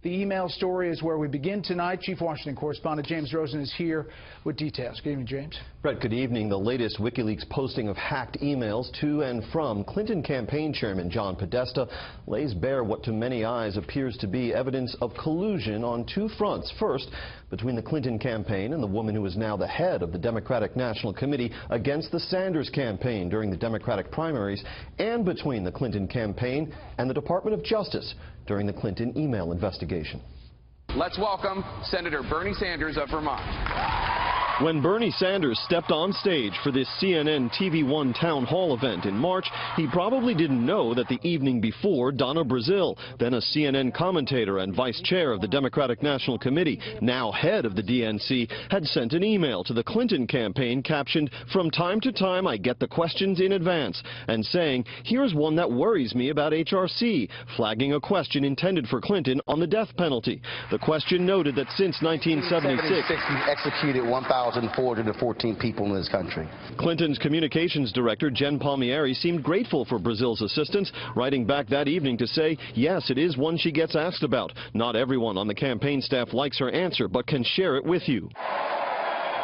The email story is where we begin tonight. Chief Washington correspondent James Rosen is here with details. Good evening, James. Brett, good evening. The latest WikiLeaks posting of hacked emails to and from Clinton campaign chairman John Podesta lays bare what to many eyes appears to be evidence of collusion on two fronts. First, between the Clinton campaign and the woman who is now the head of the Democratic National Committee against the Sanders campaign during the Democratic primaries, and between the Clinton campaign and the Department of Justice during the Clinton email investigation. Let's welcome Senator Bernie Sanders of Vermont. When Bernie Sanders stepped on stage for this CNN TV1 town hall event in March, he probably didn't know that the evening before, Donna Brazile, then a CNN commentator and vice chair of the Democratic National Committee, now head of the DNC, had sent an email to the Clinton campaign captioned, "From time to time I get the questions in advance," and saying, "Here's one that worries me about HRC," flagging a question intended for Clinton on the death penalty. The question noted that since 1976, executed 1,414 people in this country. Clinton's communications director, Jen Palmieri, seemed grateful for Brazile's assistance, writing back that evening to say, yes, it is one she gets asked about. Not everyone on the campaign staff likes her answer, but can share it with you.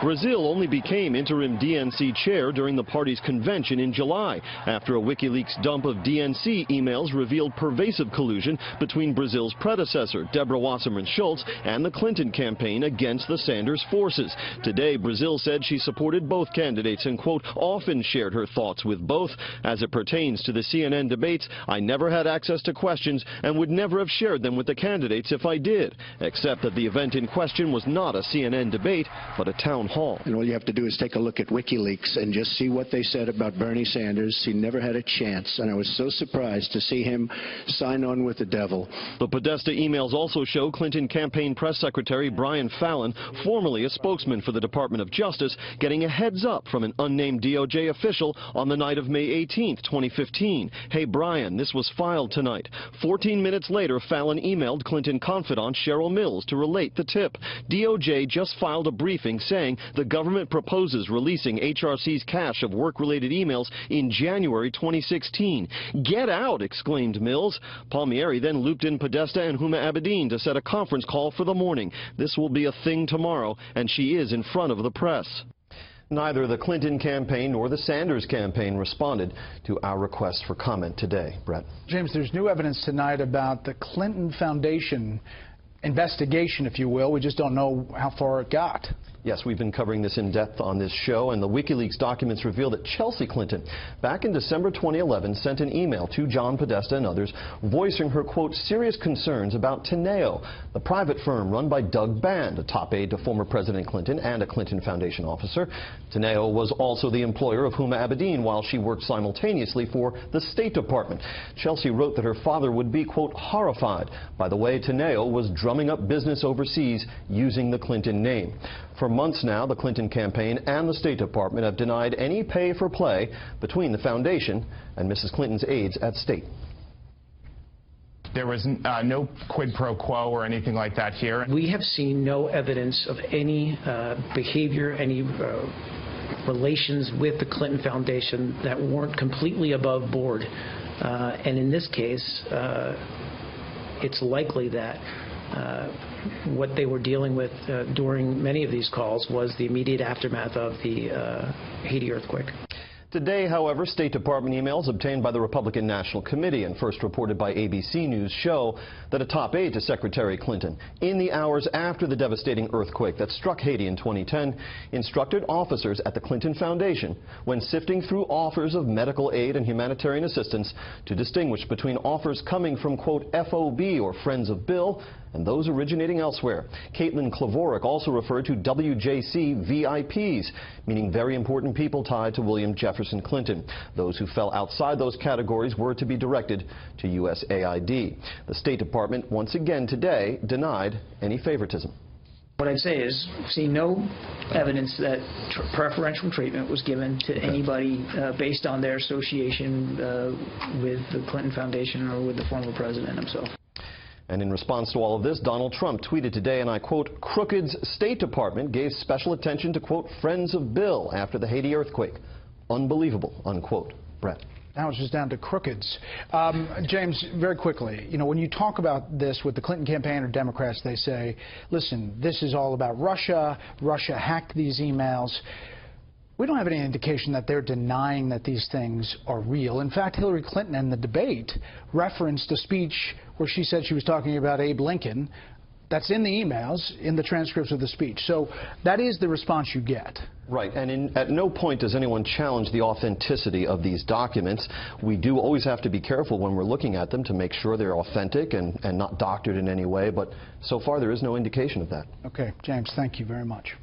Brazile only became interim DNC chair during the party's convention in July, after a WikiLeaks dump of DNC emails revealed pervasive collusion between Brazile's predecessor, Deborah Wasserman Schultz, and the Clinton campaign against the Sanders forces. Today, Brazile said she supported both candidates and, quote, often shared her thoughts with both. As it pertains to the CNN debates, I never had access to questions and would never have shared them with the candidates if I did, except that the event in question was not a CNN debate, but a town hall. And all you have to do is take a look at WikiLeaks and just see what they said about Bernie Sanders. He never had a chance, and I was so surprised to see him sign on with the devil. The Podesta emails also show Clinton campaign press secretary Brian Fallon, formerly a spokesman for the Department of Justice, getting a heads up from an unnamed DOJ official on the night of May 18, 2015. Hey, Brian, this was filed tonight. 14 minutes later, Fallon emailed Clinton confidant Cheryl Mills to relate the tip. DOJ just filed a briefing saying the government proposes releasing HRC's cache of work-related emails in January 2016. Get out, exclaimed Mills. Palmieri then looped in Podesta and Huma Abedin to set a conference call for the morning. This will be a thing tomorrow, and she is in front of the press. Neither the Clinton campaign nor the Sanders campaign responded to our request for comment today. Brett. James, there's new evidence tonight about the Clinton Foundation investigation, if you will. We just don't know how far it got. Yes, we've been covering this in depth on this show, and the WikiLeaks documents reveal that Chelsea Clinton, back in December 2011, sent an email to John Podesta and others voicing her, quote, serious concerns about Teneo, the private firm run by Doug Band, a top aide to former President Clinton and a Clinton Foundation officer. Teneo was also the employer of Huma Abedin while she worked simultaneously for the State Department. Chelsea wrote that her father would be, quote, horrified by the way Teneo was drumming up business overseas using the Clinton name. For months now, the Clinton campaign and the State Department have denied any pay for play between the foundation and Mrs. Clinton's aides at State. There was no quid pro quo or anything like that here. We have seen no evidence of any behavior, any relations with the Clinton Foundation that weren't completely above board. And in this case, it's likely that what they were dealing with during many of these calls was the immediate aftermath of the Haiti earthquake. Today, however, State Department emails obtained by the Republican National Committee and first reported by ABC News show that a top aide to Secretary Clinton, in the hours after the devastating earthquake that struck Haiti in 2010, instructed officers at the Clinton Foundation, when sifting through offers of medical aid and humanitarian assistance, to distinguish between offers coming from, quote, FOB or Friends of Bill and those originating elsewhere. Caitlin Klavoric also referred to WJC VIPs, meaning very important people tied to William Jefferson Clinton. Those who fell outside those categories were to be directed to USAID. The State Department once again today denied any favoritism. What I'd say is, see no evidence that preferential treatment was given to anybody based on their association with the Clinton Foundation or with the former president himself. And in response to all of this, Donald Trump tweeted today, and I quote, "Crooked's State Department gave special attention to, quote, Friends of Bill after the Haiti earthquake. Unbelievable," unquote. Brett. Now it's just down to crookeds. James, very quickly, you know, when you talk about this with the Clinton campaign or Democrats, they say, listen, this is all about Russia. Russia hacked these emails. We don't have any indication that they're denying that these things are real. In fact, Hillary Clinton in the debate referenced a speech where she said she was talking about Abe Lincoln. That's in the emails, in the transcripts of the speech. So that is the response you get. Right, and at no point does anyone challenge the authenticity of these documents. We do always have to be careful when we're looking at them to make sure they're authentic and not doctored in any way, but so far there is no indication of that. Okay, James, thank you very much.